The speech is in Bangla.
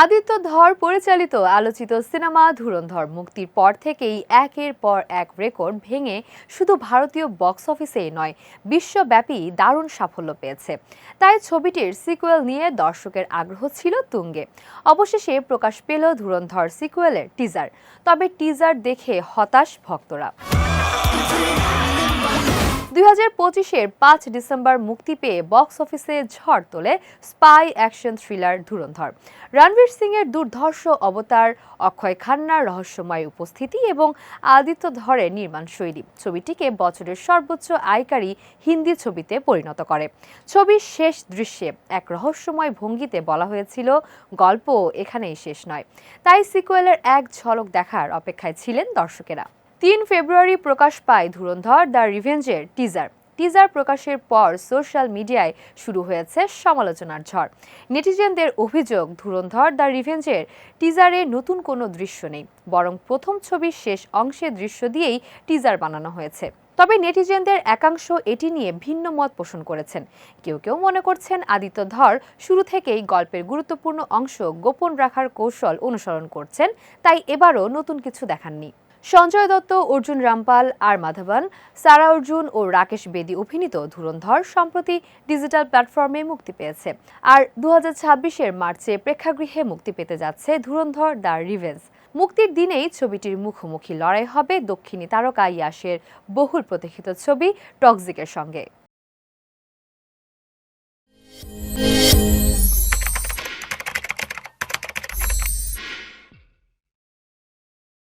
আদিত্য ধর পরিচালিত আলোচিত সিনেমা ধুরন্ধর মুক্তির পর থেকেই একের পর এক রেকর্ড ভেঙে শুধু ভারতীয় বক্স অফিসেই নয়, বিশ্বব্যাপী দারুণ সাফল্য পেয়েছে। তাই ছবিটির সিকুয়েল নিয়ে দর্শকের আগ্রহ ছিল তুঙ্গে। অবশেষে প্রকাশ পেল ধুরন্ধর সিকুয়েলের টিজার। তবে টিজার দেখে হতাশ ভক্তরা। 2025-এর 5 ডিসেম্বর মুক্তি পেয়ে বক্স অফিসে ঝড় তোলে spy action thriller Dhurandhar. Ranveer Singh এর দুর্ধর্ষ অবতার, অক্ষয় খান্নার রহস্যময় উপস্থিতি এবং আদিত্য ধরের নির্মাণ শৈলী ছবিটিকে বছরের সর্বোচ্চ আয়কারী হিন্দি ছবিতে পরিণত করে। ছবির শেষ দৃশ্যে এক রহস্যময় ভঙ্গিতে বলা হয়েছিল, গল্প এখানেই শেষ নয়। তাই সিকুয়েলের এক ঝলক দেখার অপেক্ষায় ছিলেন দর্শকেরা। 3 ফেব্রুয়ারি প্রকাশ পায় ধুরন্ধর দ্য রিভেঞ্জের টিজার প্রকাশের পর সোশ্যাল মিডিয়ায় শুরু হয়েছে সমালোচনার ঝড়। নেটিজেনদের অভিযোগ, ধুরন্ধর দ্য রিভেঞ্জের টিজারে নতুন কোনো দৃশ্য নেই, বরং প্রথম ছবির শেষ অংশের দৃশ্য দিয়েই টিজার বানানো হয়েছে। তবে নেটিজেনদের একাংশ এটি নিয়ে ভিন্ন মত পোষণ করেছেন। কেউ কেউ মনে করছেন আদিত্য ধর শুরু থেকেই গল্পের গুরুত্বপূর্ণ অংশ গোপন রাখার কৌশল অনুসরণ করছেন, তাই এবারও নতুন কিছু দেখাননি। সঞ্জয় দত্ত, অর্জুন রামপাল, আর মাধবন, সারা অর্জুন ও রাকেশ বেদি অভিনীত ধুরন্ধর সম্প্রতি ডিজিটাল প্ল্যাটফর্মে মুক্তি পেয়েছে। আর 2026-এর মার্চে প্রেক্ষাগৃহে মুক্তি পেতে যাচ্ছে ধুরন্ধর দ্য রিভেঞ্জ। মুক্তির দিনেই ছবিটির মুখোমুখি লড়াই হবে দক্ষিণী তারকা ইয়াশের বহুল প্রতীক্ষিত ছবি টক্সিকের সঙ্গে।